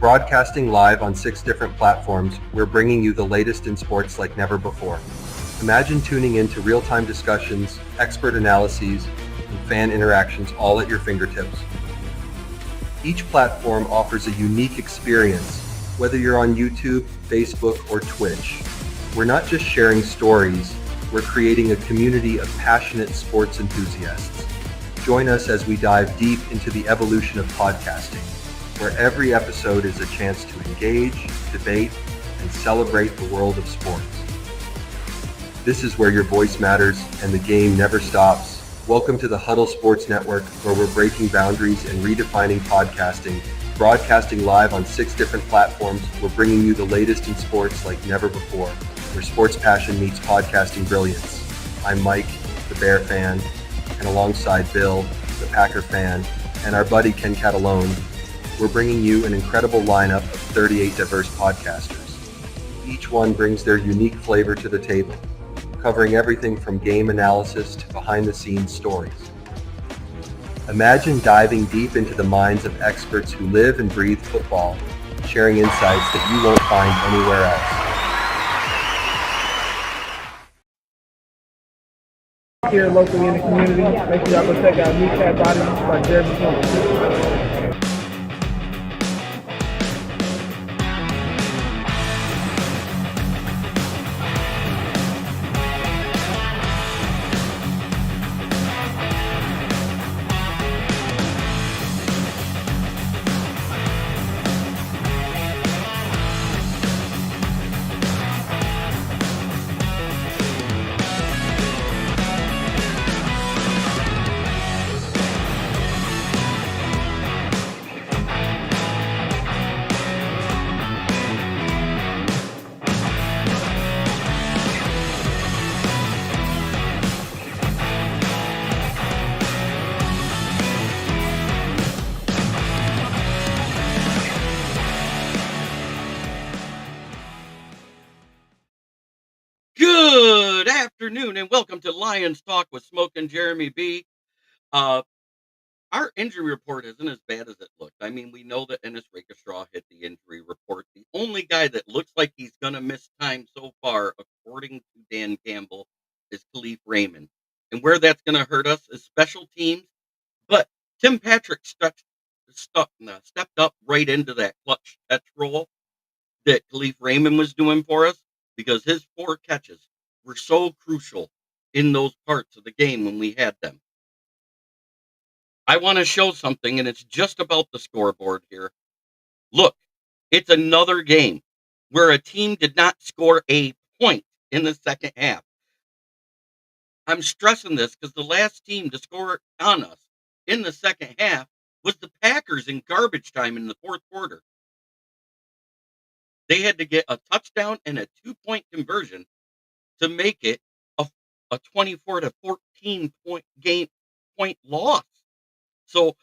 Broadcasting live on 6 different platforms, we're bringing you the latest in sports like never before. Imagine tuning in to real-time discussions, expert analyses, and fan interactions all at your fingertips. Each platform offers a unique experience, whether you're on YouTube, Facebook, or Twitch. We're not just sharing stories, we're creating a community of passionate sports enthusiasts. Join us as we dive deep into the evolution of podcasting, where every episode is a chance to engage, debate, and celebrate the world of sports. This is where your voice matters and the game never stops. Welcome to the Huddle Sports Network, where we're breaking boundaries and redefining podcasting. Broadcasting live on 6 different platforms, we're bringing you the latest in sports like never before, where sports passion meets podcasting brilliance. I'm Mike, the Bear fan, and alongside Bill, the Packer fan, and our buddy Ken Catalone, we're bringing you an incredible lineup of 38 diverse podcasters. Each one brings their unique flavor to the table, covering everything from game analysis to behind-the-scenes stories. Imagine diving deep into the minds of experts who live and breathe football, sharing insights that you won't find anywhere else. Here locally in the community, make sure y'all go check out Meat Cat Bodies by Jeremy Jones. Good afternoon and welcome to Lions Talk with Smoke and Jeremy B. Our injury report isn't as bad as it looked. I mean, we know that Ennis Rakestraw hit the injury report. The only guy that looks like he's going to miss time so far, according to Dan Campbell, is Khalif Raymond. And where that's going to hurt us is special teams. But Tim Patrick stepped up right into that clutch catch role that Khalif Raymond was doing for us, because his 4 catches were so crucial in those parts of the game when we had them. I want to show something, and it's just about the scoreboard here. Look, it's another game where a team did not score a point in the second half. I'm stressing this because the last team to score on us in the second half was the Packers in garbage time in the fourth quarter. They had to get a touchdown and a 2-point conversion to make it a 24-14 point loss. So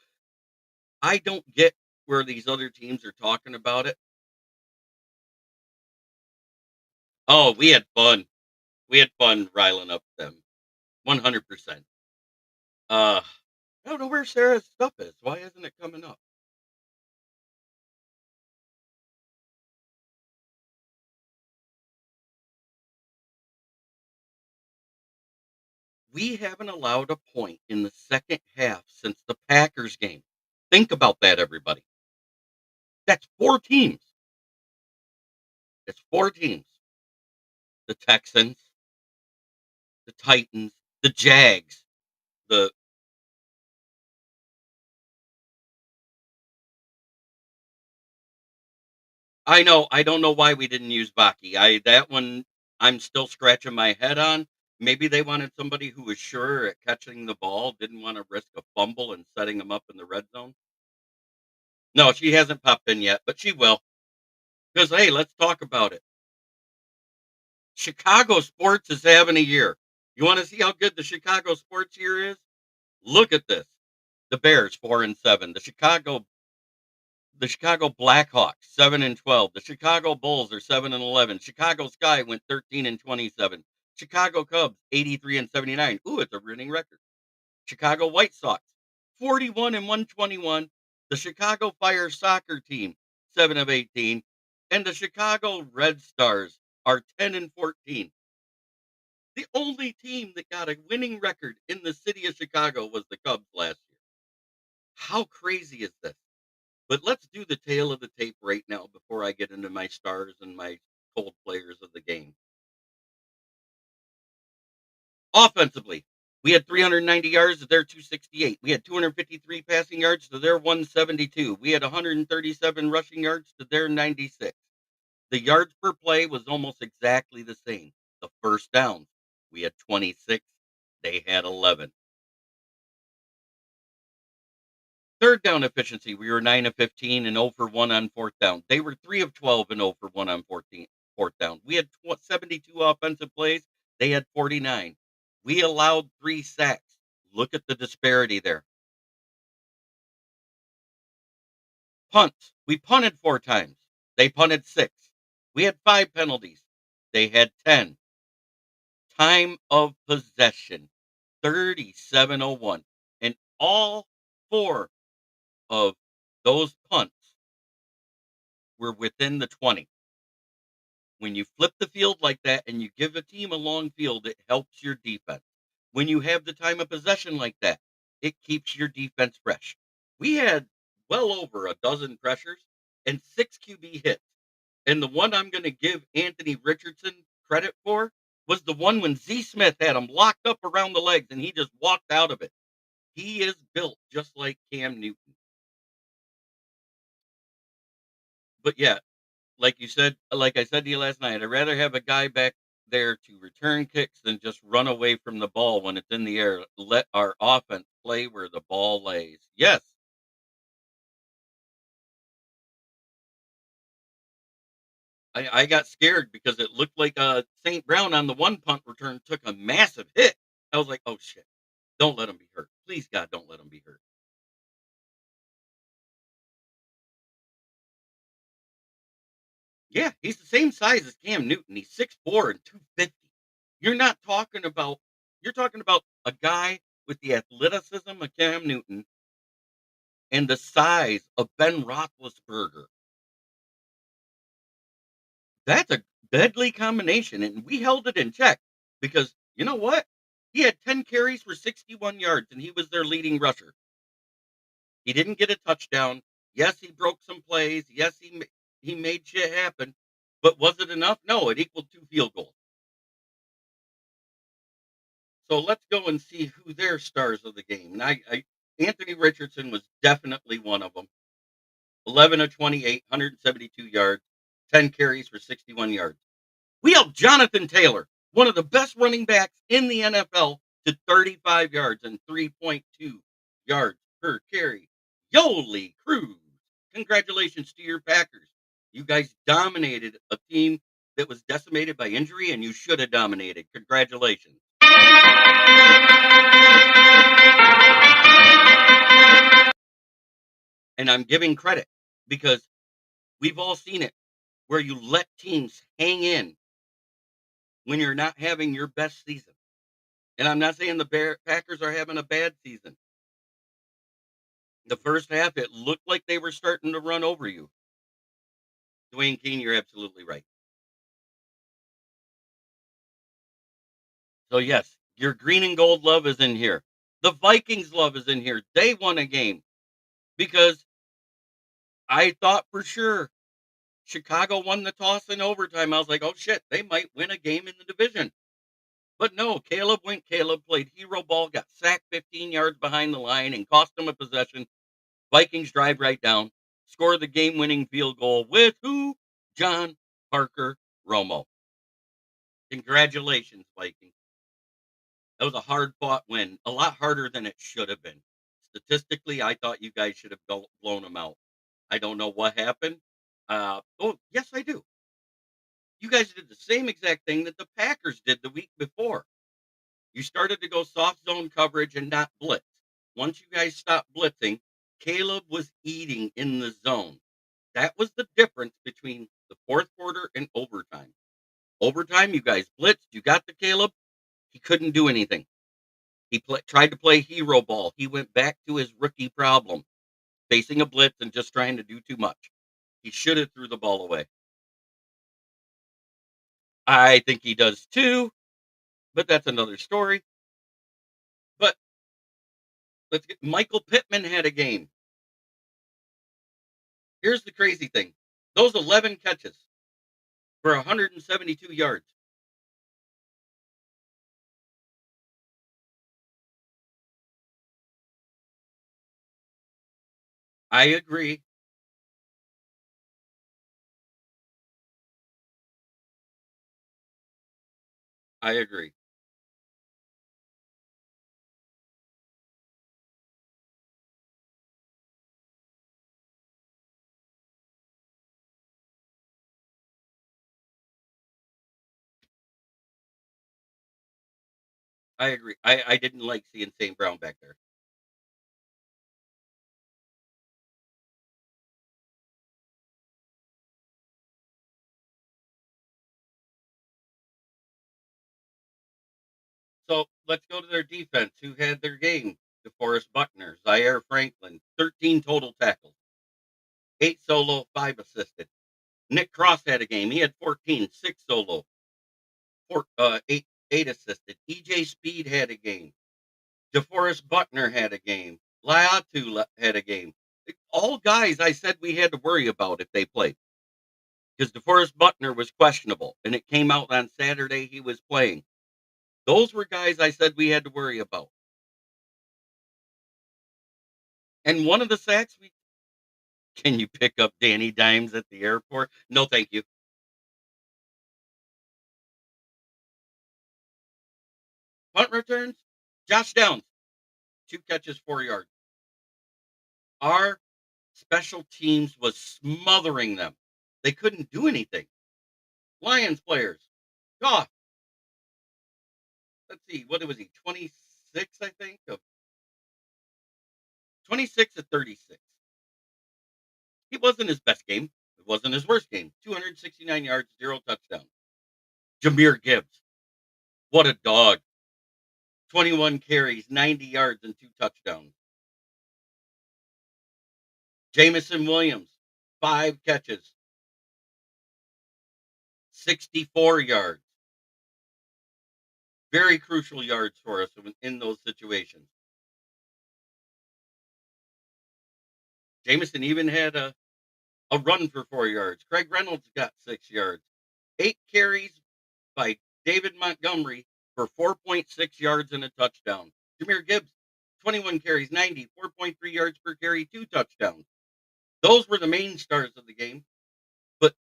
I don't get where these other teams are talking about it. Oh, we had fun. We had fun riling up them. 100%. I don't know where Sarah's stuff is. Why isn't it coming up? We haven't allowed a point in the second half since the Packers game. Think about that, everybody. That's 4 teams. It's 4 teams. The Texans, the Titans, the Jags, the I know, I don't know why we didn't use Baki. That one I'm still scratching my head on. Maybe they wanted somebody who was sure at catching the ball, didn't want to risk a fumble and setting them up in the red zone. No, she hasn't popped in yet, but she will. Because hey, let's talk about it. Chicago sports is having a year. You want to see how good the Chicago sports year is? Look at this. The Bears 4-7. The Chicago Blackhawks 7-12. The Chicago Bulls are 7-11. Chicago Sky went 13-27. Chicago Cubs 83-79. Ooh, it's a winning record. Chicago White Sox 41-121. The Chicago Fire soccer team 7 of 18, and the Chicago Red Stars are 10 and 14. The only team that got a winning record in the city of Chicago was the Cubs last year. How crazy is this? But let's do the tail of the tape right now before I get into my stars and my cold players of the game. Offensively, we had 390 yards to their 268. We had 253 passing yards to their 172. We had 137 rushing yards to their 96. The yards per play was almost exactly the same. The first downs, we had 26. They had 11. Third down efficiency, we were 9 of 15 and 0 for 1 on fourth down. They were 3 of 12 and 0 for 1 on fourth down. We had 72 offensive plays. They had 49. We allowed 3 sacks. Look at the disparity there. Punts, we punted 4 times. They punted 6. We had 5 penalties. They had 10. Time of possession, 37:01. And all 4 of those punts were within the 20. When you flip the field like that and you give a team a long field, it helps your defense. When you have the time of possession like that, it keeps your defense fresh. We had well over a dozen pressures and 6 QB hits. And the one I'm going to give Anthony Richardson credit for was the one when Z Smith had him locked up around the legs and he just walked out of it. He is built just like Cam Newton. But yeah, like I said to you last night, I'd rather have a guy back there to return kicks than just run away from the ball when it's in the air. Let our offense play where the ball lays. Yes, I got scared because it looked like St. Brown on the one punt return took a massive hit. I was like, oh shit, don't let him be hurt. Please, God, don't let him be hurt. Yeah, he's the same size as Cam Newton. He's 6'4" and 250. You're not talking about you're talking about a guy with the athleticism of Cam Newton and the size of Ben Roethlisberger. That's a deadly combination, and we held it in check because you know what? He had 10 carries for 61 yards, and he was their leading rusher. He didn't get a touchdown. Yes, he broke some plays. Yes, he made shit happen. But was it enough? No, it equaled 2 field goals. So let's go and see who their stars of the game. And Anthony Richardson was definitely one of them. 11 of 28, 172 yards, 10 carries for 61 yards. We held Jonathan Taylor, one of the best running backs in the NFL, to 35 yards and 3.2 yards per carry. Yoli Cruz. Congratulations to your Packers. You guys dominated a team that was decimated by injury, and you should have dominated. Congratulations. And I'm giving credit because we've all seen it where you let teams hang in when you're not having your best season. And I'm not saying the Packers are having a bad season. The first half, it looked like they were starting to run over you. Dwayne Keene, you're absolutely right. So, yes, your green and gold love is in here. The Vikings love is in here. They won a game because I thought for sure Chicago won the toss in overtime. I was like, oh shit, they might win a game in the division. But no, Caleb played hero ball, got sacked 15 yards behind the line and cost them a possession. Vikings drive right down, score the game-winning field goal with who? John Parker Romo. Congratulations, Vikings. That was a hard-fought win, a lot harder than it should have been. Statistically, I thought you guys should have blown them out. I don't know what happened. Oh, yes, I do. You guys did the same exact thing that the Packers did the week before. You started to go soft zone coverage and not blitz. Once you guys stopped blitzing, Caleb was eating in the zone. That was the difference between the fourth quarter and overtime. Overtime, you guys blitzed. You got the Caleb. He couldn't do anything. He tried to play hero ball. He went back to his rookie problem, facing a blitz and just trying to do too much. He should have threw the ball away. I think he does too, but that's another story. But let's get Michael Pittman had a game. Here's the crazy thing. Those 11 catches for 172 yards. I agree. I agree. I agree. I didn't like seeing St. Brown back there. So let's go to their defense. Who had their game? DeForest Buckner, Zaire Franklin, 13 total tackles, 8 solo, 5 assisted. Nick Cross had a game. He had 14, 6 solo, 8 assisted. EJ Speed had a game. DeForest Buckner had a game. Laiatu had a game. All guys I said we had to worry about if they played because DeForest Buckner was questionable, and it came out on Saturday he was playing. Those were guys I said we had to worry about. And one of the sacks we can you pick up Danny Dimes at the airport? No, thank you. Punt returns, Josh Downs, 2 catches, 4 yards. Our special teams was smothering them. They couldn't do anything. Lions players, Goff, let's see, what was he? 26, I think, of 26 at 36. He wasn't his best game. It wasn't his worst game. 269 yards, 0 touchdowns. Jameer Gibbs, what a dog. 21 carries, 90 yards, and 2 touchdowns. Jamison Williams, 5 catches, 64 yards. Very crucial yards for us in those situations. Jamison even had a run for 4 yards. Craig Reynolds got 6 yards. 8 carries by David Montgomery for 4.6 yards and a touchdown. Jameer Gibbs, 21 carries, 90, 4.3 yards per carry, 2 touchdowns. Those were the main stars of the game. But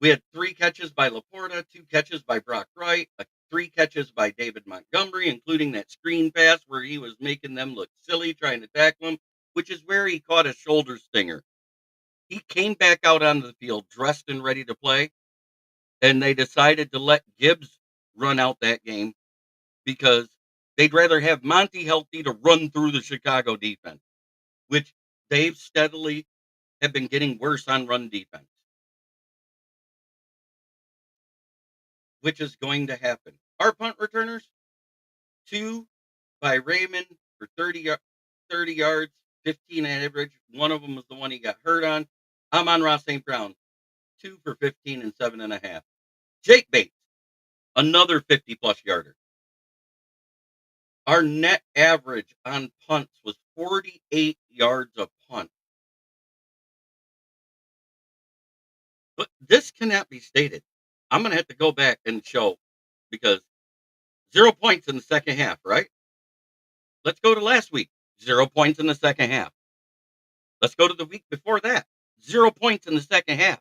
we had 3 catches by Laporta, 2 catches by Brock Wright, 3 catches by David Montgomery, including that screen pass where he was making them look silly trying to tackle him, which is where he caught a shoulder stinger. He came back out onto the field dressed and ready to play, and they decided to let Gibbs run out that game because they'd rather have Monty healthy to run through the Chicago defense, which they've steadily have been getting worse on run defense, which is going to happen. Our punt returners, 2 by Raymond for 30 yards, 15 average. One of them was the one he got hurt on. Amon-Ra St. Brown, 2 for 15 and 7.5. Jake Bates, another 50-plus yarder. Our net average on punts was 48 yards a punt. But this cannot be stated. I'm going to have to go back and show because 0 points in the second half, right? Let's go to last week. 0 points in the second half. Let's go to the week before that. 0 points in the second half.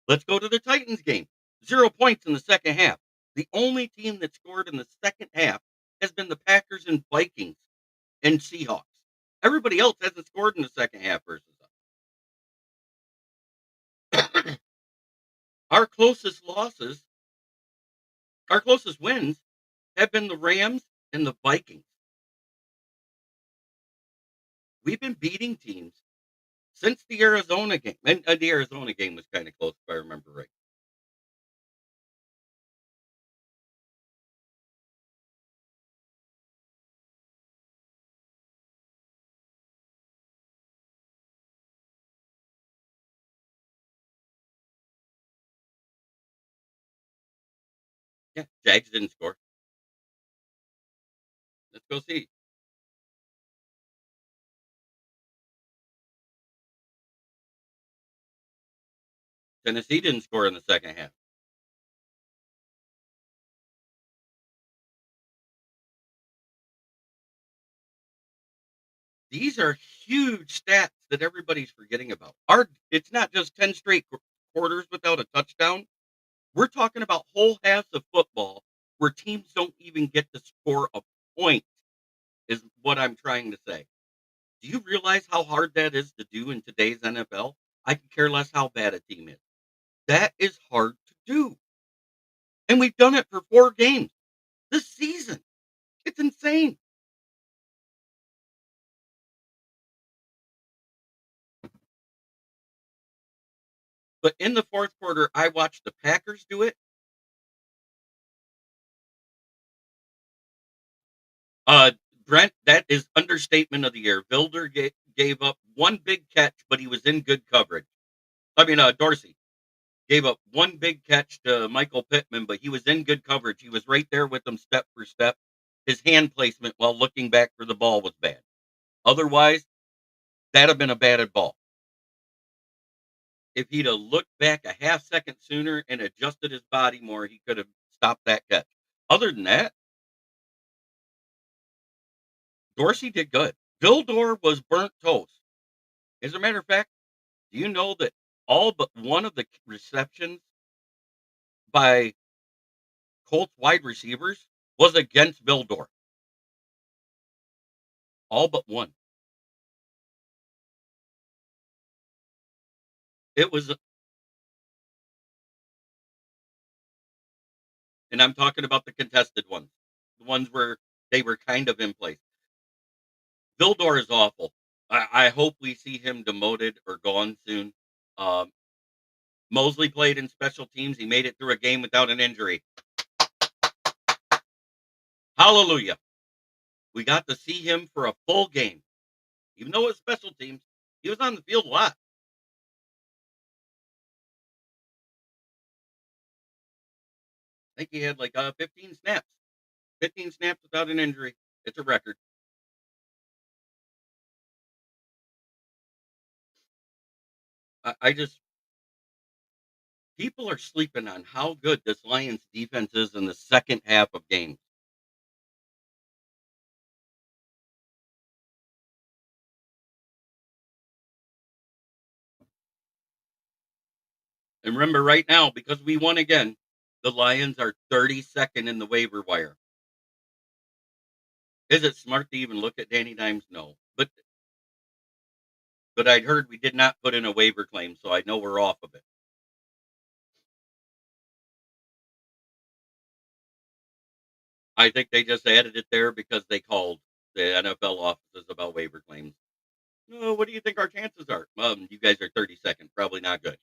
Let's go to the Titans game. 0 points in the second half. The only team that scored in the second half has been the Packers and Vikings and Seahawks. Everybody else hasn't scored in the second half versus us. Our closest losses, our closest wins have been the Rams and the Vikings. We've been beating teams since the Arizona game. And the Arizona game was kind of close, if I remember right. Yeah, Jags didn't score. Let's go see. Tennessee didn't score in the second half. These are huge stats that everybody's forgetting about. It's not just 10 straight quarters without a touchdown. We're talking about whole halves of football where teams don't even get to score a point, is what I'm trying to say. Do you realize how hard that is to do in today's NFL? I could care less how bad a team is. That is hard to do. And we've done it for 4 games this season. It's insane. But in the fourth quarter, I watched the Packers do it. Uh, Brent, that is understatement of the year. Vilder gave up one big catch, but he was in good coverage. I mean, Dorsey gave up one big catch to Michael Pittman, but he was in good coverage. He was right there with them step for step. His hand placement while looking back for the ball was bad. Otherwise, that'd have been a batted ball. If he'd have looked back a half second sooner and adjusted his body more, he could have stopped that catch. Other than that, Dorsey did good. Vildor was burnt toast. As a matter of fact, do you know that all but one of the receptions by Colts wide receivers was against Vildor? All but one. It was, and I'm talking about the contested ones, the ones where they were kind of in place. Vildor is awful. I hope we see him demoted or gone soon. Um, Mosley played in special teams. He made it through a game without an injury. Hallelujah. We got to see him for a full game. Even though it was special teams, he was on the field a lot. I think he had like 15 snaps. 15 snaps without an injury. It's a record. I just, people are sleeping on how good this Lions defense is in the second half of games. And remember, right now, because we won again, the Lions are 32nd in the waiver wire. Is it smart to even look at Danny Dimes? No. But I'd heard we did not put in a waiver claim, so I know we're off of it. I think they just added it there because they called the NFL offices about waiver claims. No, what do you think our chances are? You guys are 32nd. Probably not good.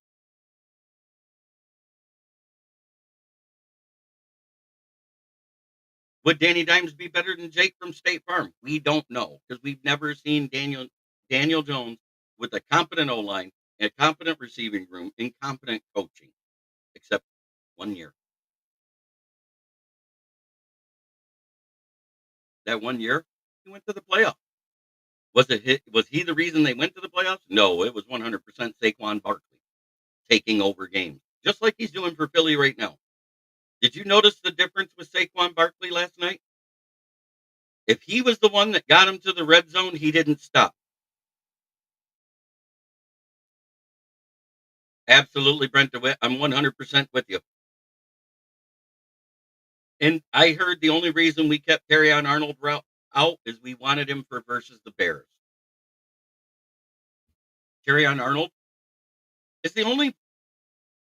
Would Danny Dimes be better than Jake from State Farm? We don't know because we've never seen Daniel Jones with a competent O line, a competent receiving room, incompetent coaching, except 1 year. That 1 year, he went to the playoffs. Was he the reason they went to the playoffs? No, it was 100% Saquon Barkley taking over games, just like he's doing for Philly right now. Did you notice the difference with Saquon Barkley last night? If he was the one that got him to the red zone, he didn't stop. Absolutely, Brent DeWitt. I'm 100% with you. And I heard the only reason we kept on Arnold out is we wanted him for versus the Bears. On Arnold is the only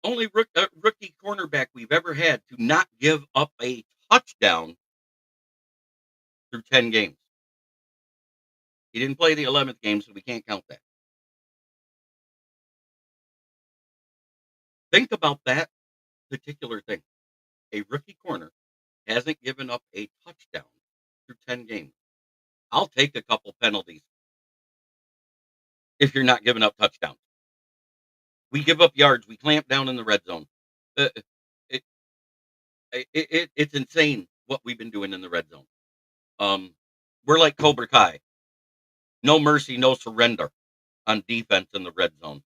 rookie cornerback we've ever had to not give up a touchdown through 10 games. He didn't play the 11th game, so we can't count that. Think about that particular thing. A rookie corner hasn't given up a touchdown through 10 games. I'll take a couple penalties if you're not giving up touchdowns. We give up yards. We clamp down in the red zone. Uh, it, It's insane what we've been doing in the red zone. We're like Cobra Kai. No mercy, no surrender on defense in the red zone.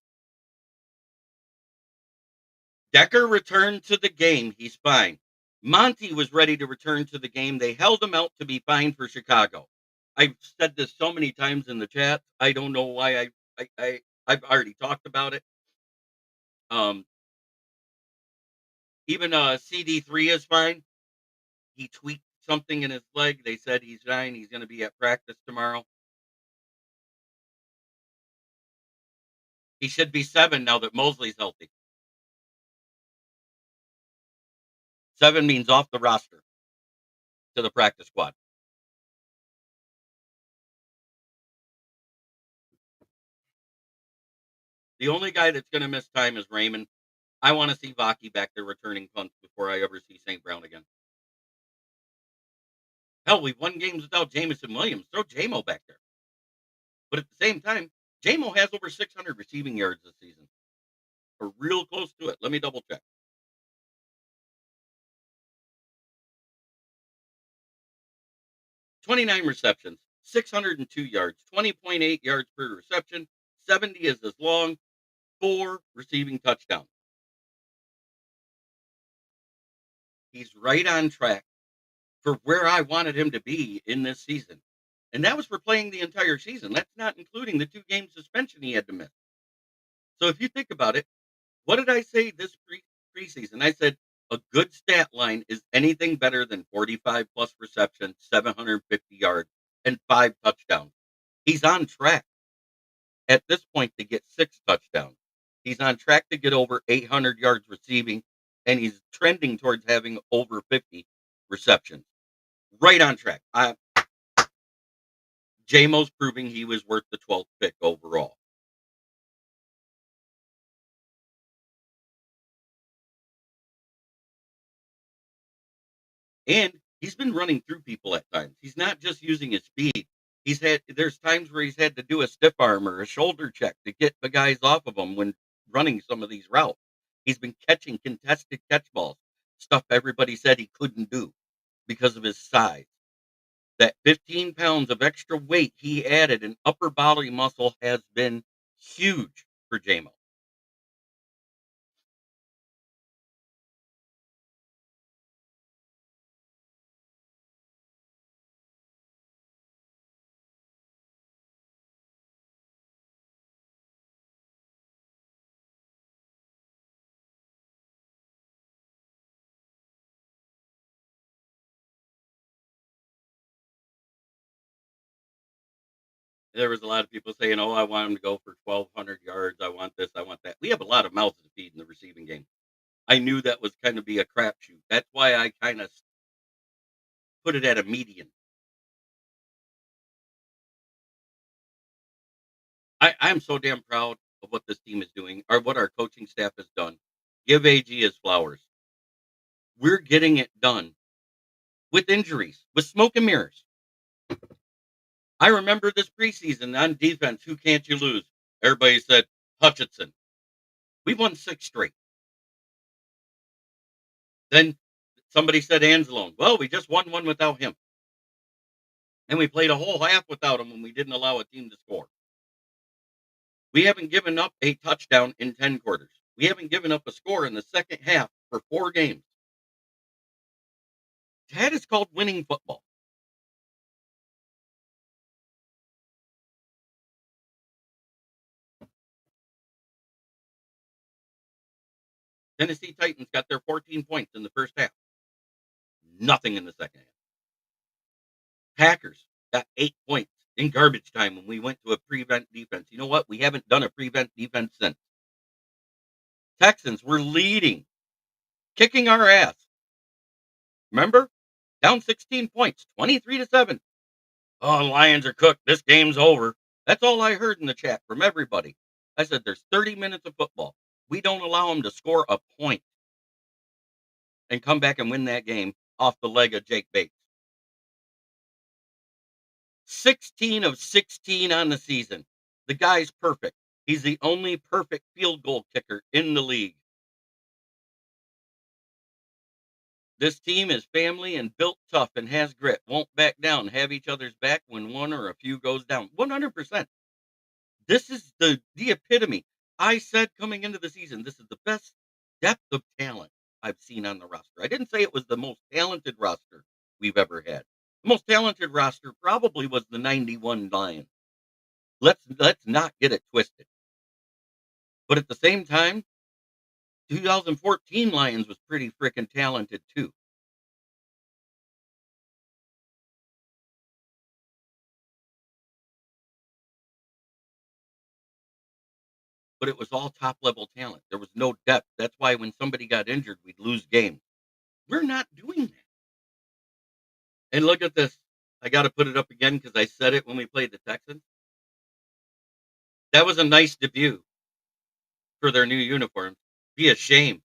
Decker returned to the game. He's fine. Monty was ready to return to the game. They held him out to be fine for Chicago. I've said this so many times in the chat. I don't know why I've already talked about it. Um, even CD3 is fine. He tweaked something in his leg. They said he's fine. He's going to be at practice tomorrow. He should be 7 now that Mosley's healthy. 7 means off the roster to the practice squad. The only guy that's going to miss time is Raymond. I want to see Vaki back there returning punts before I ever see St. Brown again. Hell, we've won games without Jamison Williams. Throw JMO back there. But at the same time, JMO has over 600 receiving yards this season. We're real close to it. Let me double check. 29 receptions, 602 yards, 20.8 yards per reception, 70 is as long, 4 receiving touchdowns. He's right on track for where I wanted him to be in this season. And that was for playing the entire season. That's not including the 2-game suspension he had to miss. So if you think about it, what did I say this preseason? I said a good stat line is anything better than 45 plus receptions, 750 yards, and 5 touchdowns. He's on track at this point to get 6 touchdowns. He's on track to get over 800 yards receiving, and he's trending towards having over 50 receptions. Right on track. JMO's proving he was worth the 12th pick overall. And he's been running through people at times. He's not just using his speed. There's times where he's had to do a stiff arm or a shoulder check to get the guys off of him when running some of these routes. He's been catching contested catch balls, stuff everybody said he couldn't do because of his size. That 15 pounds of extra weight he added in upper body muscle has been huge for JMO. There was a lot of people saying, "Oh, I want him to go for 1,200 yards. I want this. I want that." We have a lot of mouths to feed in the receiving game. I knew that was going to be a crapshoot. That's why I kind of put it at a median. I'm so damn proud of what this team is doing, or what our coaching staff has done. Give AG his flowers. We're getting it done with injuries, with smoke and mirrors. I remember this preseason on defense. Who can't you lose? Everybody said Hutchinson. We won 6 straight. Then somebody said Anzalone. Well, we just won one without him. And we played a whole half without him when we didn't allow a team to score. We haven't given up a touchdown in 10 quarters. We haven't given up a score in the second half for 4 games. That is called winning football. Tennessee Titans got their 14 points in the first half. Nothing in the second half. Packers got 8 points in garbage time when we went to a prevent defense. You know what? We haven't done a prevent defense since. Texans were leading, kicking our ass. Remember? Down 16 points, 23-7. Oh, Lions are cooked. This game's over. That's all I heard in the chat from everybody. I said, there's 30 minutes of football. We don't allow them to score a point and come back and win that game off the leg of Jake Bates. 16 of 16 on the season. The guy's perfect. He's the only perfect field goal kicker in the league. This team is family and built tough and has grit. Won't back down. Have each other's back when one or a few goes down. 100%. This is the epitome. I said coming into the season, this is the best depth of talent I've seen on the roster. I didn't say it was the most talented roster we've ever had. The most talented roster probably was the 91 Lions. Let's not get it twisted. But at the same time, 2014 Lions was pretty freaking talented too. But it was all top level talent. There was no depth. That's why when somebody got injured, we'd lose games. We're not doing that. And look at this. I got to put it up again because I said it when we played the Texans. That was a nice debut for their new uniforms. Be a shame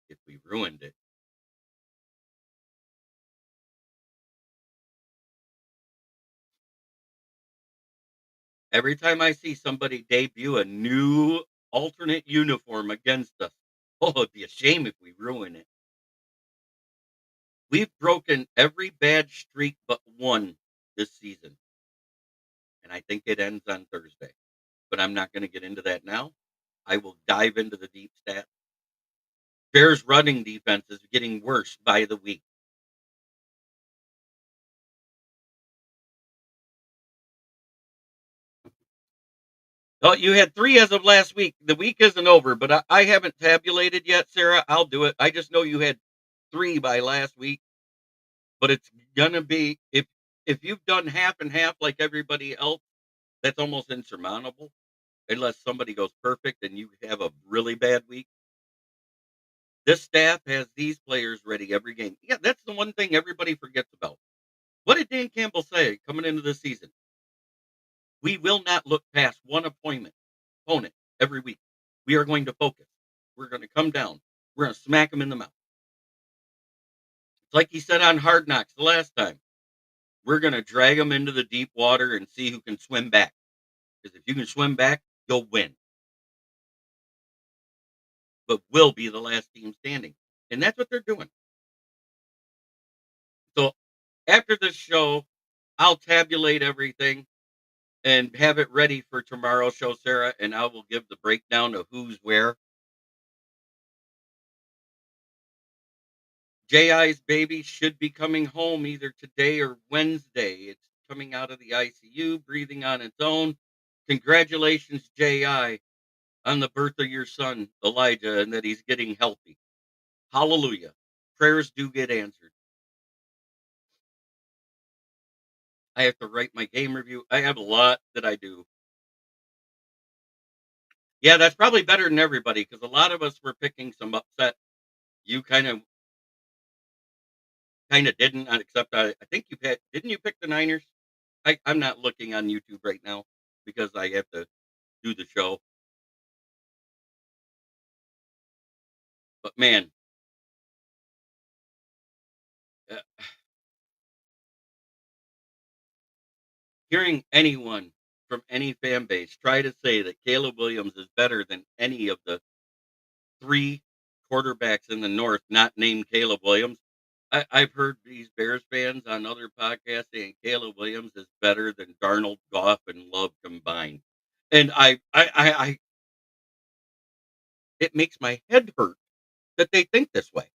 if we ruined it. Every time I see somebody debut a new alternate uniform against us, oh, it'd be a shame if we ruin it. We've broken every bad streak but one this season, and I think it ends on Thursday. But I'm not going to get into that now. I will dive into the deep stats. Bears running defense is getting worse by the week. Oh, you had 3 as of last week. The week isn't over, but I haven't tabulated yet, Sarah. I'll do it. I just know you had 3 by last week, but it's gonna be if you've done half and half like everybody else, that's almost insurmountable unless somebody goes perfect and you have a really bad week. This staff has these players ready every game. Yeah, that's the one thing everybody forgets about. What did Dan Campbell say coming into the season? We will not look past one opponent every week. We are going to focus. We're going to come down. We're going to smack them in the mouth. It's like he said on Hard Knocks the last time. We're going to drag them into the deep water and see who can swim back. Because if you can swim back, you'll win. But we'll be the last team standing. And that's what they're doing. So after this show, I'll tabulate everything and have it ready for tomorrow's show, Sarah, and I will give the breakdown of who's where. JI's baby should be coming home either today or Wednesday. It's coming out of the ICU, breathing on its own. Congratulations, JI, on the birth of your son, Elijah, and that he's getting healthy. Hallelujah. Prayers do get answered. I have to write my game review. I have a lot that I do. Yeah, that's probably better than everybody because a lot of us were picking some upset. You kind of didn't, except I think you didn't you pick the Niners? I'm not looking on YouTube right now because I have to do the show. But man, uh, hearing anyone from any fan base try to say that Caleb Williams is better than any of the 3 quarterbacks in the North not named Caleb Williams, I've heard these Bears fans on other podcasts saying Caleb Williams is better than Darnold, Goff, and Love combined. And it makes my head hurt that they think this way.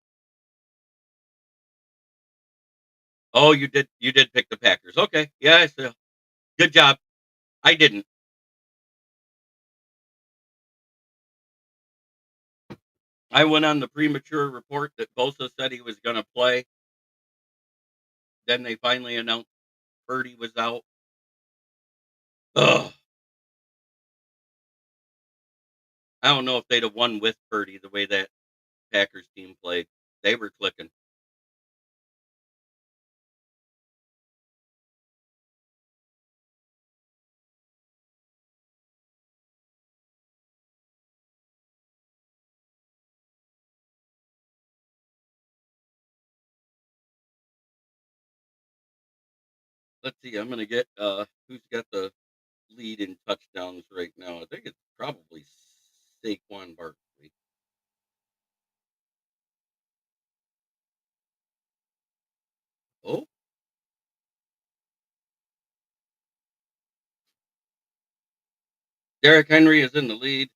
Oh, you did pick the Packers. Okay. Yeah, I see. Good job. I didn't. I went on the premature report that Bosa said he was going to play. Then they finally announced Purdy was out. Ugh. I don't know if they'd have won with Purdy the way that Packers team played. They were clicking. Let's see. I'm going to get who's got the lead in touchdowns right now. I think it's probably Saquon Barkley. Derrick Henry is in the lead.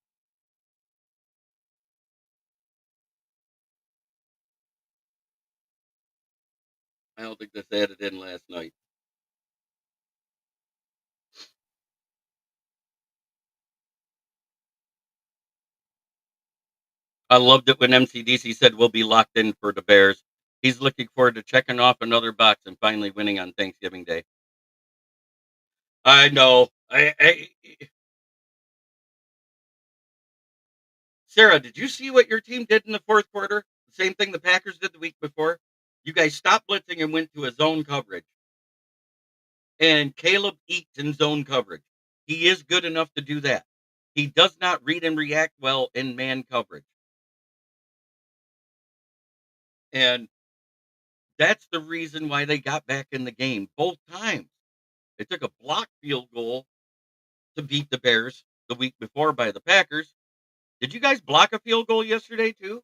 I don't think this added in last night. I loved it when MCDC said we'll be locked in for the Bears. He's looking forward to checking off another box and finally winning on Thanksgiving Day. I know. Sarah, did you see what your team did in the fourth quarter? The same thing the Packers did the week before. You guys stopped blitzing and went to a zone coverage. And Caleb eats in zone coverage. He is good enough to do that. He does not read and react well in man coverage. And that's the reason why they got back in the game both times. It took a block field goal to beat the Bears the week before by the Packers. Did you guys block a field goal yesterday too?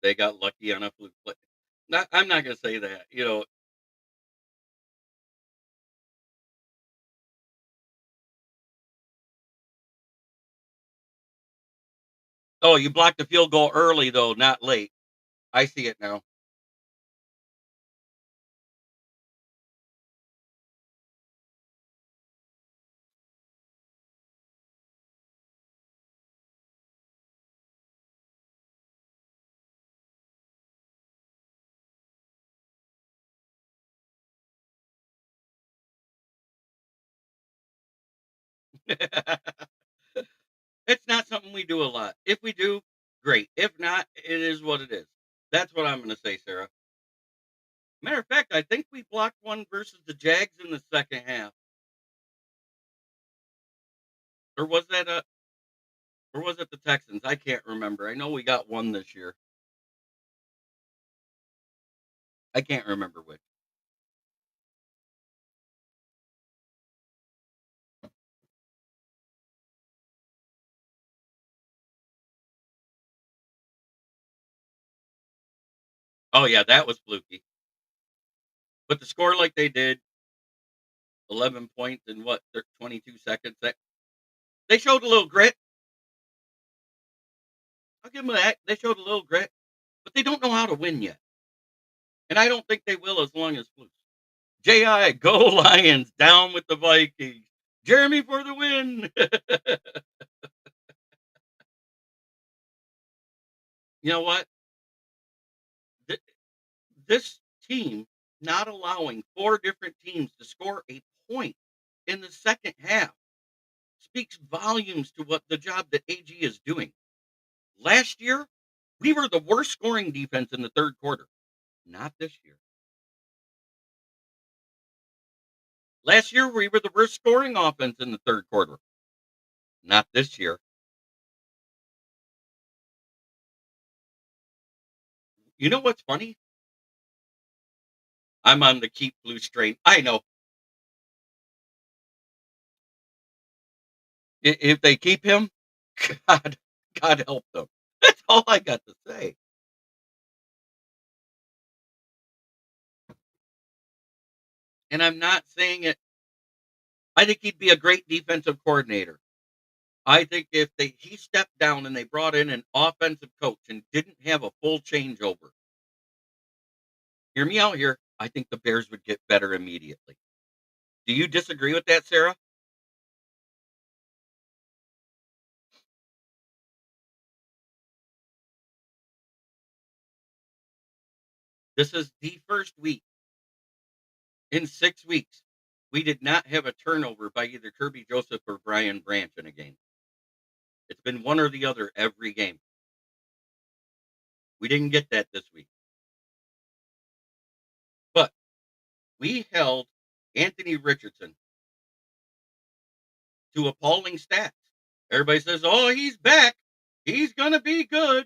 They got lucky on a fluke play. I'm not going to say that. Oh, you blocked the field goal early though, not late. I see it now. It's not something we do a lot. If we do, great. If not, it is what it is. That's what I'm going to say, Sarah. Matter of fact, I think we blocked one versus the Jags in the second half. Or was that or was it the Texans? I can't remember. I know we got one this year. I can't remember which. Oh yeah, that was fluky. But the score like they did, 11 points in what, 22 seconds. They showed a little grit. I'll give them that. They showed a little grit, but they don't know how to win yet. And I don't think they will as long as Flukes. JI, go Lions, down with the Vikings. Jeremy for the win. You know what? Th- This team not allowing four different teams to score a point in the second half speaks volumes to what the job that AG is doing. Last year, we were the worst scoring defense in the third quarter. Not this year. Last year, we were the worst scoring offense in the third quarter. Not this year. You know what's funny? I'm on the keep blue strain. I know. If they keep him, God, God help them. That's all I got to say. And I'm not saying it. I think he'd be a great defensive coordinator. I think if he stepped down and they brought in an offensive coach and didn't have a full changeover, hear me out here. I think the Bears would get better immediately. Do you disagree with that, Sarah? This is the first week in 6 weeks. We did not have a turnover by either Kirby Joseph or Brian Branch in a game. It's been one or the other every game. We didn't get that this week. But we held Anthony Richardson to appalling stats. Everybody says, oh, he's back. He's going to be good.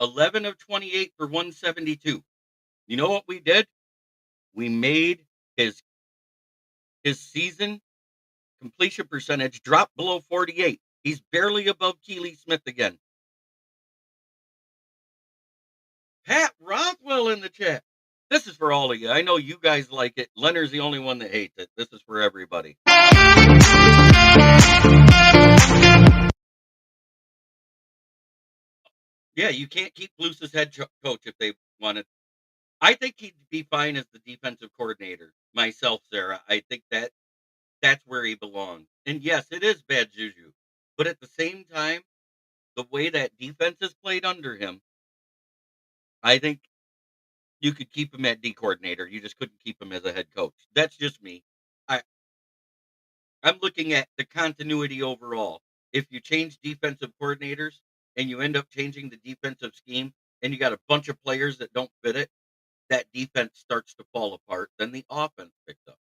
11 of 28 for 172. You know what we did? We made his season completion percentage drop below 48. He's barely above Keely Smith again. Pat Rothwell in the chat. This is for all of you. I know you guys like it. Leonard's the only one that hates it. This is for everybody. Yeah, you can't keep Luce's head coach if they wanted. I think he'd be fine as the defensive coordinator. Myself, Sarah. I think that's where he belongs. And yes, it is bad juju. But at the same time, the way that defense is played under him, I think you could keep him at D coordinator. You just couldn't keep him as a head coach. That's just me. I, I'm looking at the continuity overall. If you change defensive coordinators and you end up changing the defensive scheme and you got a bunch of players that don't fit it, that defense starts to fall apart. Then the offense picks up.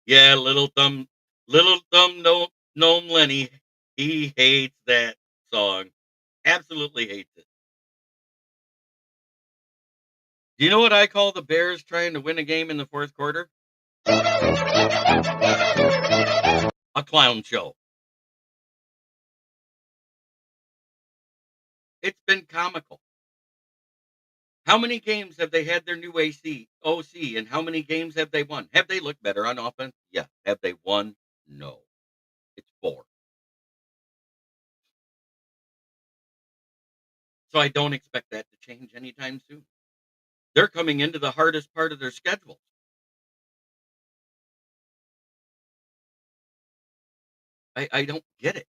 Yeah, little thumb, no, gnome Lenny. He hates that song. Absolutely hates it. Do you know what I call the Bears trying to win a game in the fourth quarter? A clown show. It's been comical. How many games have they had their new OC, and how many games have they won? Have they looked better on offense? Yeah. Have they won? No. It's 4. So I don't expect that to change anytime soon. They're coming into the hardest part of their schedule. I don't get it.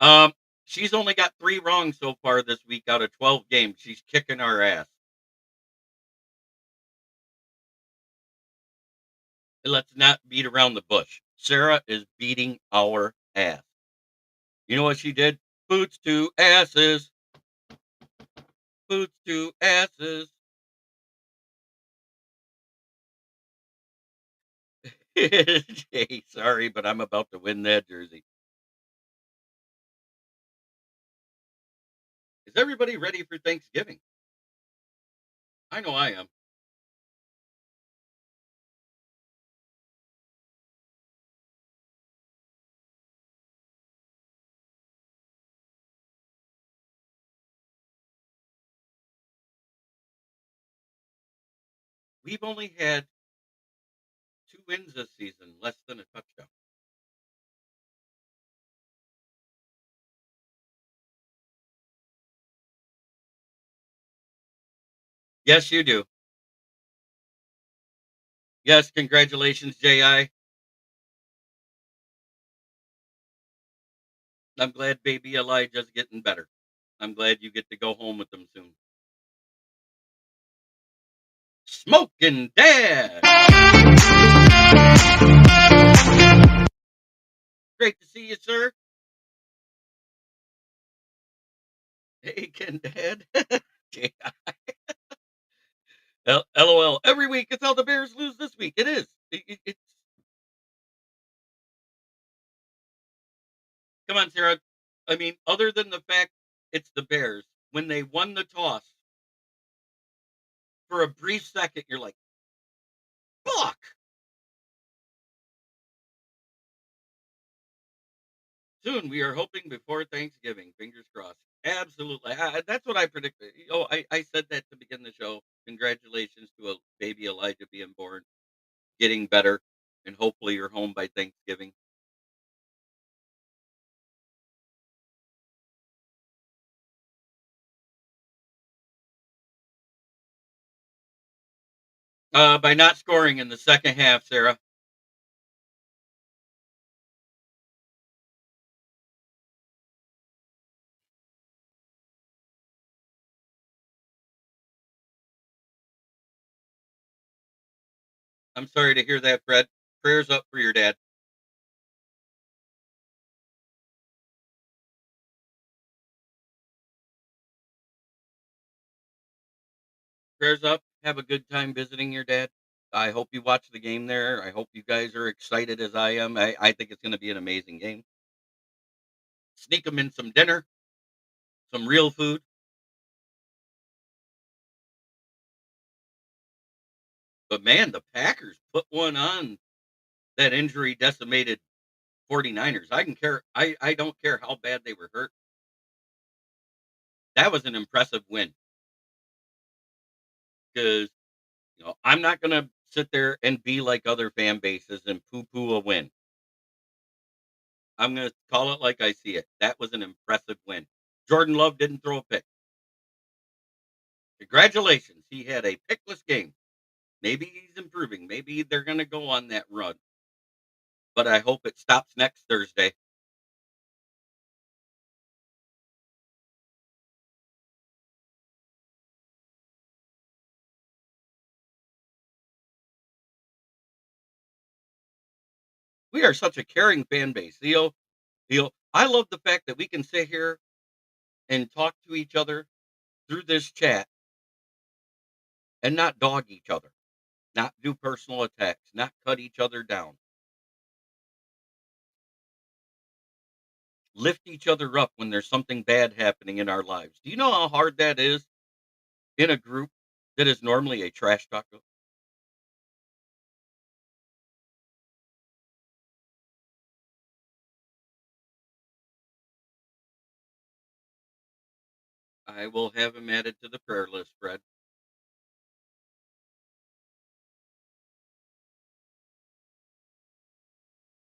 Um, she's only got 3 wrong so far this week out of 12 games. She's kicking our ass. Let's not beat around the bush. Sarah is beating our ass. You know what she did? Boots to asses. Boots to asses. Jay, sorry, but I'm about to win that jersey. Is everybody ready for Thanksgiving? I know I am. We've only had 2 wins this season, less than a touchdown. Yes, you do. Yes, congratulations, Ji. I'm glad baby Elijah's getting better. I'm glad you get to go home with them soon. Smoking Dad! Great to see you, sir. Hey, Ken Dad. LOL. Every week, it's how the Bears lose this week. It is. It's Come on, Sarah. I mean, other than the fact it's the Bears, when they won the toss, for a brief second, you're like, fuck. Soon, we are hoping before Thanksgiving. Fingers crossed. Absolutely. That's what I predicted. Oh, I said that to begin the show. Congratulations to a baby Elijah being born, getting better, and hopefully you're home by Thanksgiving. By not scoring in the second half, Sarah. I'm sorry to hear that, Fred. Prayers up for your dad. Prayers up. Have a good time visiting your dad. I hope you watch the game there. I hope you guys are excited as I am. I think it's going to be an amazing game. Sneak them in some dinner, some real food. But man, the Packers put one on that injury decimated 49ers. I don't care how bad they were hurt. That was an impressive win because I'm not going to sit there and be like other fan bases and poo-poo a win. I'm going to call it like I see it. That was an impressive win. Jordan Love didn't throw a pick. Congratulations. He had a pickless game. Maybe he's improving. Maybe they're going to go on that run. But I hope it stops next Thursday. We are such a caring fan base. I love the fact that we can sit here and talk to each other through this chat and not dog each other, not do personal attacks, not cut each other down, lift each other up when there's something bad happening in our lives. Do you know how hard that is in a group that is normally a trash talker? I will have him added to the prayer list, Fred.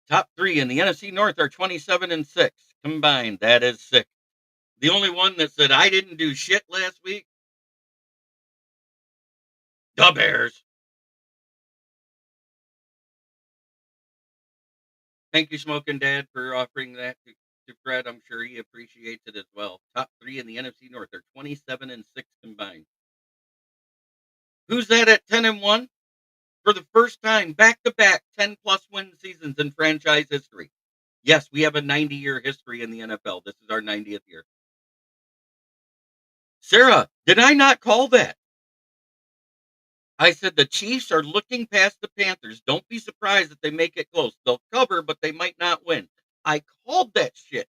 Top three in the NFC North are 27-6 combined. That is sick. The only one that said I didn't do shit last week, the Bears. Thank you, Smoking Dad, for offering that to Fred. I'm sure he appreciates it as well. Top three in the NFC North are 27-6 combined. Who's that at 10-1? For the first time, back to back 10 plus win seasons in franchise history. Yes, we have a 90-year history in the NFL. This is our 90th year. Sarah, did I not call that? I said the Chiefs are looking past the Panthers. Don't be surprised if they make it close. They'll cover, but they might not win. I called that shit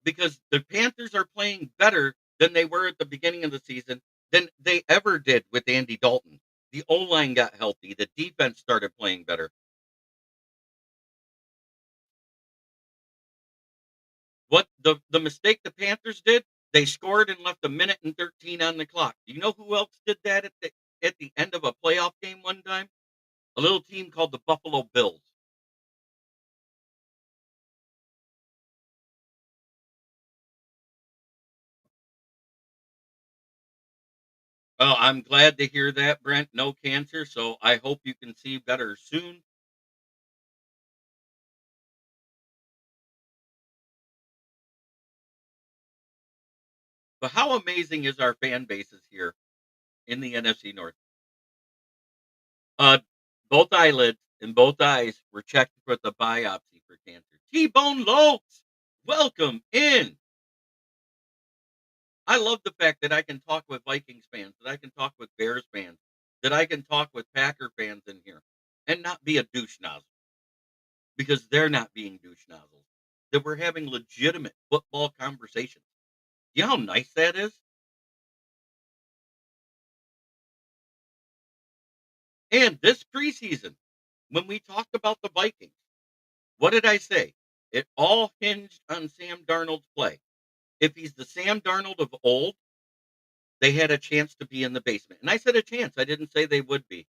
because the Panthers are playing better than they were at the beginning of the season than they ever did with Andy Dalton. The O line got healthy. The defense started playing better. What the mistake the Panthers did? They scored and left a minute and 13 on the clock. Do you know who else did that at the end of a playoff game one time? A little team called the Buffalo Bills. Oh, I'm glad to hear that, Brent. No cancer, so I hope you can see better soon. But how amazing is our fan bases here in the NFC North? Uh, both eyelids and both eyes were checked for the biopsy for cancer. T-Bone Lokes, welcome in. I love the fact that I can talk with Vikings fans, that I can talk with Bears fans, that I can talk with Packer fans in here and not be a douche nozzle because they're not being douche nozzles. That we're having legitimate football conversations. You know how nice that is? And this preseason, when we talked about the Vikings, what did I say? It all hinged on Sam Darnold's play. If he's the Sam Darnold of old, they had a chance to be in the basement. And I said a chance. I didn't say they would be.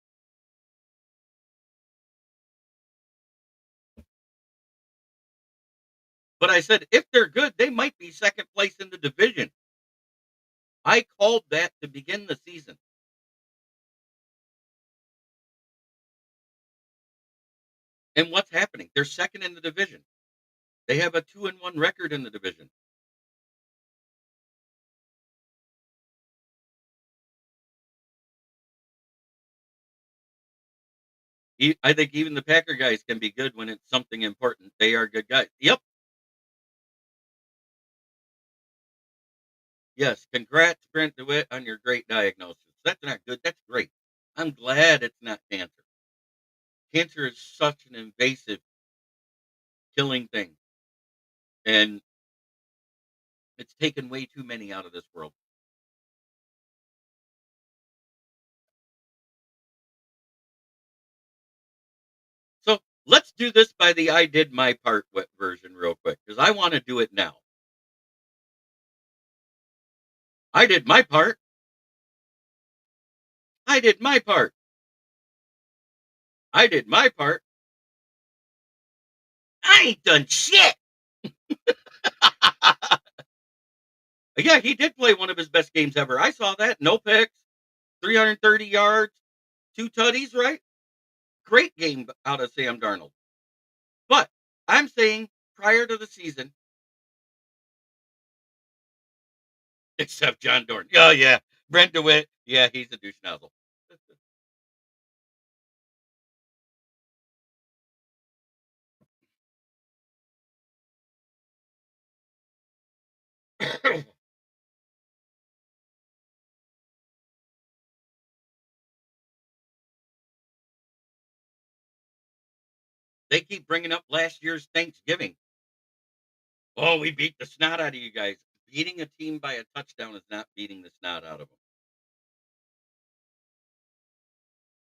But I said if they're good, they might be second place in the division. I called that to begin the season. And what's happening? They're second in the division. They have a 2-1 record in the division. I think even the Packer guys can be good when it's something important. They are good guys. Yep. Yes, congrats, Brent DeWitt, on your great diagnosis. That's not good. That's great. I'm glad it's not cancer. Cancer is such an invasive, killing thing, and it's taken way too many out of this world. So let's do this by the I did my part version real quick because I want to do it now. I did my part. I did my part. I did my part. I ain't done shit. Yeah, he did play one of his best games ever. I saw that. No picks, 330 yards, two tutties, right? Great game out of Sam Darnold. But I'm saying prior to the season, except John Dorn. Oh, yeah. Brent DeWitt. Yeah, he's a douche nozzle. They keep bringing up last year's Thanksgiving. Oh, we beat the snot out of you guys. Beating a team by a touchdown is not beating the snot out of them.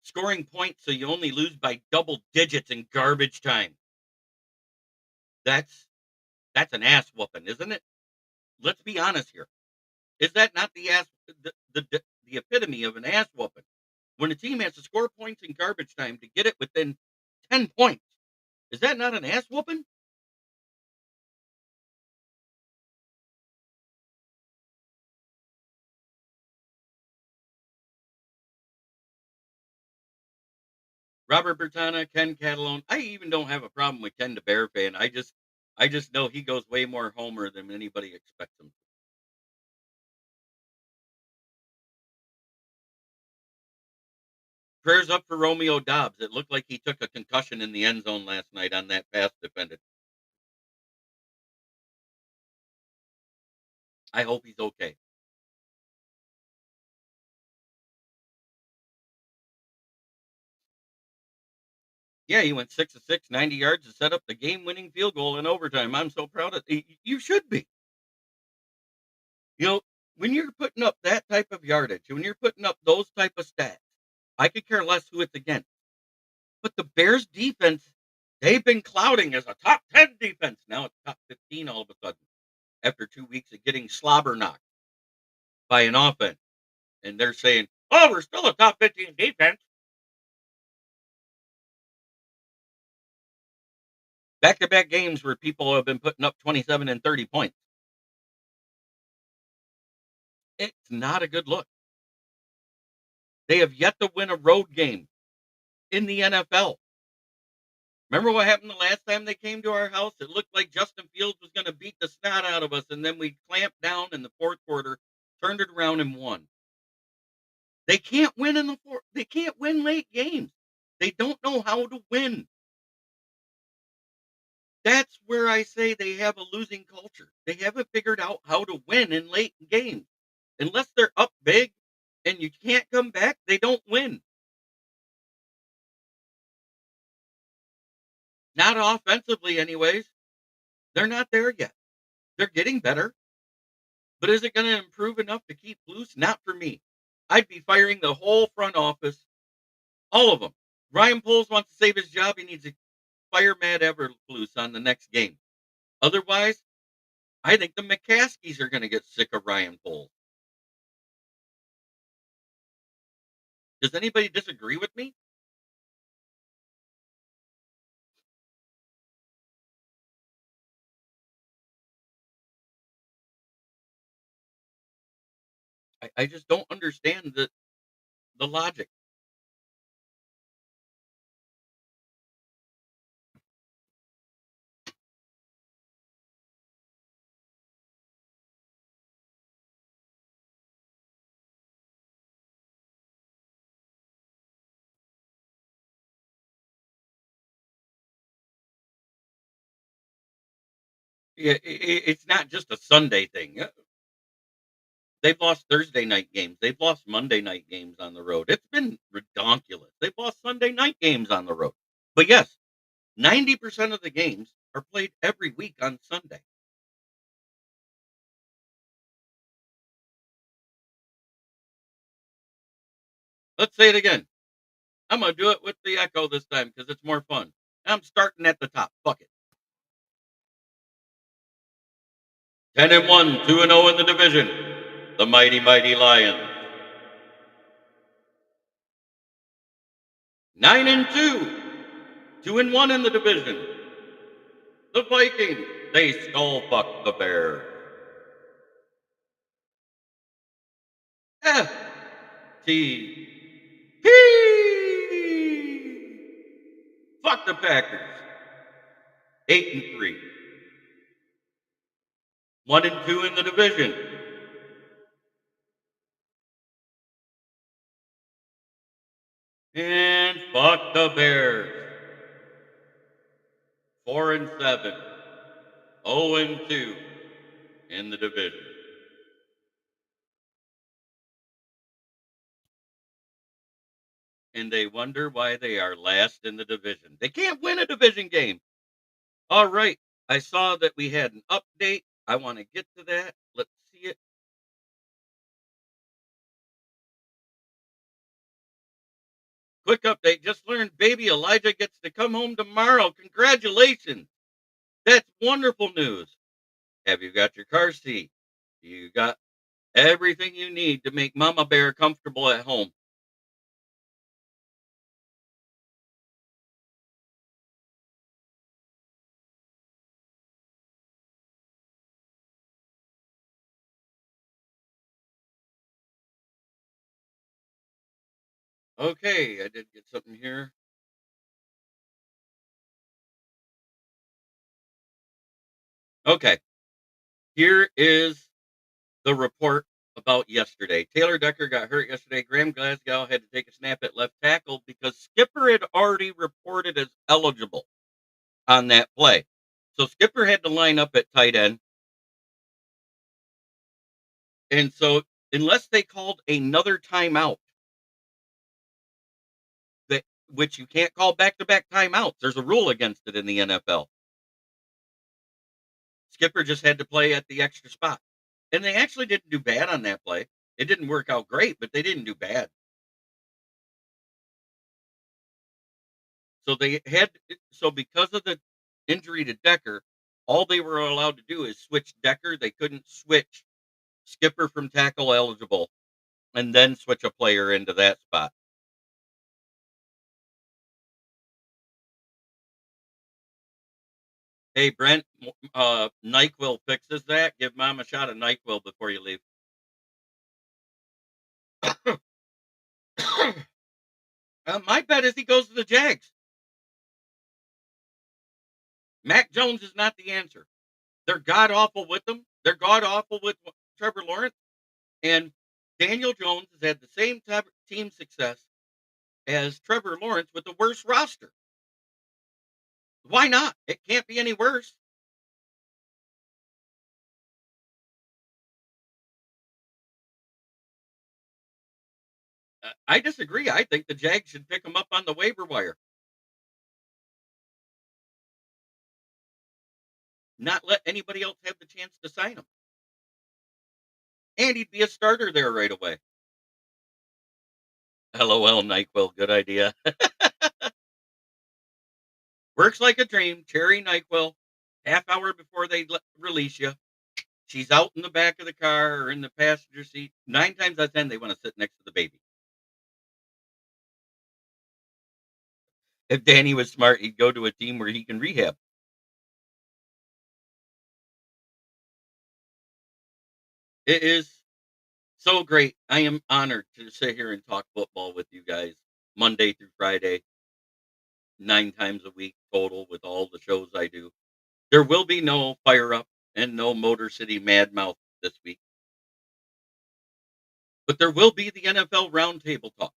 Scoring points so you only lose by double digits in garbage time. That's that's an ass whooping, isn't it? Let's be honest here. Is that not the epitome of an ass whooping? When a team has to score points in garbage time to get it within 10 points, is that not an ass whooping? Robert Bertana, Ken Catalone. I even don't have a problem with Ken the Bear fan. I just know he goes way more homer than anybody expects him. Prayers up for Romeo Dobbs. It looked like he took a concussion in the end zone last night on that pass defended. I hope he's okay. Yeah, he went 6 of 6, 90 yards to set up the game-winning field goal in overtime. I'm so proud of you. Should be. You know, when you're putting up that type of yardage, when you're putting up those type of stats, I could care less who it's against. But the Bears defense, they've been clouding as a top 10 defense. Now it's top 15 all of a sudden after 2 weeks of getting slobber knocked by an offense. And they're saying, oh, we're still a top 15 defense. Back to back games where people have been putting up 27 and 30 points. It's not a good look. They have yet to win a road game in the NFL. Remember what happened the last time they came to our house? It looked like Justin Fields was going to beat the snot out of us, and then we clamped down in the fourth quarter, turned it around, and won. They can't win in the fourth. They can't win late games. They don't know how to win. That's where I say they have a losing culture. They haven't figured out how to win in late games. Unless they're up big and you can't come back, they don't win. Not offensively, anyways. They're not there yet. They're getting better. But is it going to improve enough to keep loose? Not for me. I'd be firing the whole front office, all of them. Ryan Poles wants to save his job. He needs to fire Matt Eberflus on the next game. Otherwise, I think the McCaskies are going to get sick of Ryan Poles. Does anybody disagree with me? I just don't understand the logic. Yeah, it's not just a Sunday thing. They've lost Thursday night games. They've lost Monday night games on the road. It's been redonkulous. They've lost Sunday night games on the road. But yes, 90% of the games are played every week on Sunday. Let's say it again. I'm going to do it with the echo this time because it's more fun. I'm starting at the top. Fuck it. 10-1, 2-0 in the division. The mighty Lions. 9-2, 2-1 in the division. The Vikings. They skull fucked the Bears. F T P. Fuck the Packers. 8-3. 1-2 in the division. And fuck the Bears. 4-7. 0-2 in the division. And they wonder why they are last in the division. They can't win a division game. All right. I saw that we had an update. I want to get to that. Let's see it. Quick update. Just learned baby Elijah gets to come home tomorrow. Congratulations. That's wonderful news. Have you got your car seat? You got everything you need to make Mama Bear comfortable at home. Okay, I did get something here. Okay, here is the report about yesterday. Taylor Decker got hurt yesterday. Graham Glasgow had to take a snap at left tackle because Skipper had already reported as eligible on that play. So Skipper had to line up at tight end. And so unless they called another timeout, that which you can't call back-to-back timeouts. There's a rule against it in the NFL. Skipper just had to play at the extra spot. And they actually didn't do bad on that play. It didn't work out great, but they didn't do bad. So they had so because of the injury to Decker, all they were allowed to do is switch Decker. They couldn't switch Skipper from tackle eligible and then switch a player into that spot. Hey Brent, NyQuil fixes that. Give mom a shot of NyQuil before you leave. My bet is he goes to the Jags. Mac Jones is not the answer. They're god awful with them. They're god awful with Trevor Lawrence. And Daniel Jones has had the same type of team success as Trevor Lawrence with the worst roster. Why not? It can't be any worse. I disagree. I think the Jags should pick him up on the waiver wire, not let anybody else have the chance to sign him. And he'd be a starter there right away. LOL, NyQuil, good idea. Works like a dream. Cherry NyQuil, half hour before they release you. She's out in the back of the car or in the passenger seat. 9 times out of 10, they want to sit next to the baby. If Danny was smart, he'd go to a team where he can rehab. It is so great. I am honored to sit here and talk football with you guys Monday through Friday, 9 times a week total with all the shows I do. There will be no Fire Up and no Motor City Mad Mouth this week, but there will be the NFL Roundtable Talks.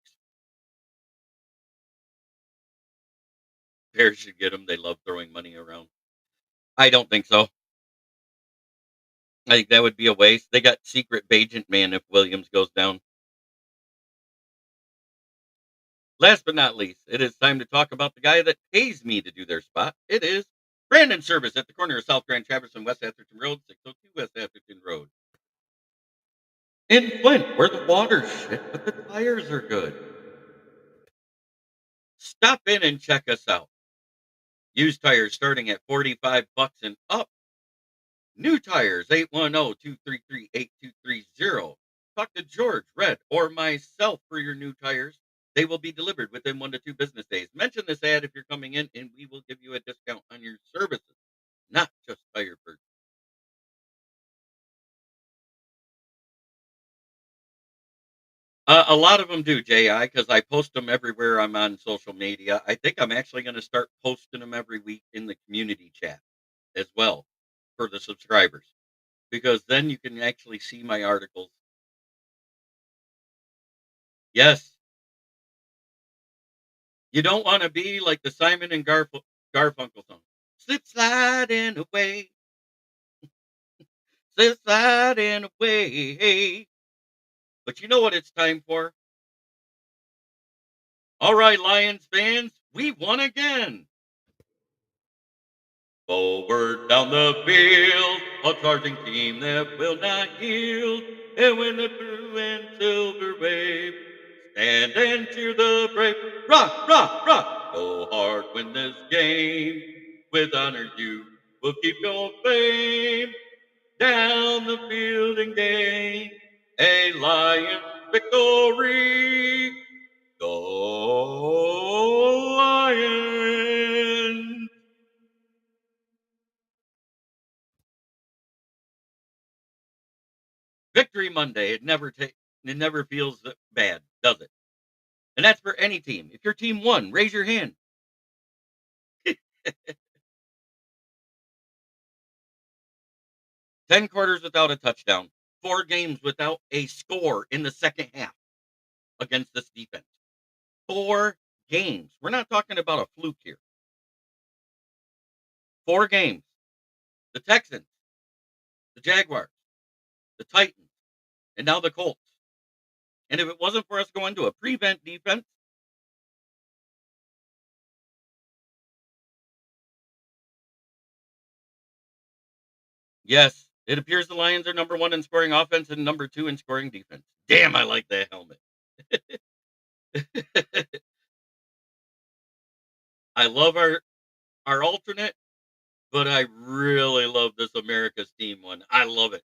Bears should get them. They love throwing money around. I don't think so. I think that would be a waste. They got secret agent man if Williams goes down. Last but not least, it is time to talk about the guy that pays me to do their spot. It is Brandon Service at the corner of South Grand Traverse and West Atherton Road, 602 West Atherton Road. In Flint, where the water's shit, but the tires are good. Stop in and check us out. Used tires starting at $45 and up. New tires, 810-233-8230. Talk to George, Red, or myself for your new tires. They will be delivered within 1 to 2 business days. Mention this ad if you're coming in, and we will give you a discount on your services, not just tire purchase. A lot of them do, JI, because I post them everywhere I'm on social media. I think I'm actually going to start posting them every week in the community chat as well for the subscribers, because then you can actually see my articles. Yes, you don't want to be like the Simon and Garfunkel song. Slip sliding away, slip sliding away. But you know what it's time for? All right, Lions fans, we won again. Forward down the field, a charging team that will not yield. And when the blue and silver wave, stand and cheer the brave. Rock, rock, rock, go hard, win this game. With honor you will keep your fame. Down the field and gain a Lions victory. Go Lions! Victory Monday. It never feels bad, does it? And that's for any team. If your team won, raise your hand. 10 quarters without a touchdown, 4 games without a score in the second half against this defense. 4 games. We're not talking about a fluke here. 4 games. The Texans, the Jaguars, the Titans, and now the Colts. And if it wasn't for us going to a prevent defense, yes, it appears the Lions are number 1 in scoring offense and number 2 in scoring defense. Damn, I like that helmet. I love our alternate, but I really love this America's team one. I love it.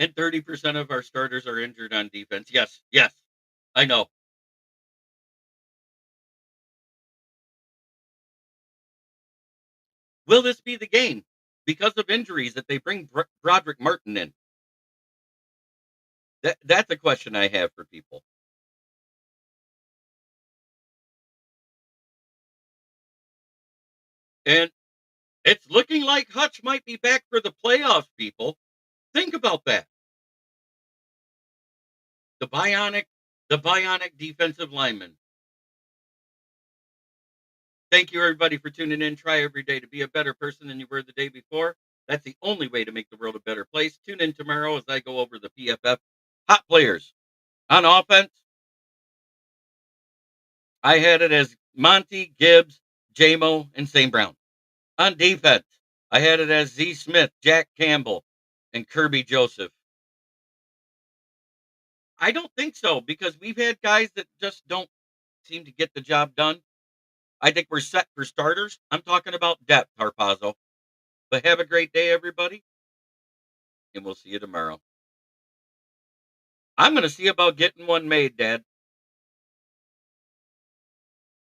And 30% of our starters are injured on defense. Yes, yes, I know. Will this be the game because of injuries that they bring Broderick Martin in? That's a question I have for people. And it's looking like Hutch might be back for the playoffs, people. Think about that. The bionic defensive lineman. Thank you, everybody, for tuning in. Try every day to be a better person than you were the day before. That's the only way to make the world a better place. Tune in tomorrow as I go over the PFF hot players. On offense, I had it as Monty, Gibbs, JMO, and St. Brown. On defense, I had it as Z. Smith, Jack Campbell, and Kirby Joseph. I don't think so because we've had guys that just don't seem to get the job done. I think we're set for starters. I'm talking about depth, Harpazo. But have a great day, everybody, and we'll see you tomorrow. I'm going to see about getting one made, Dad.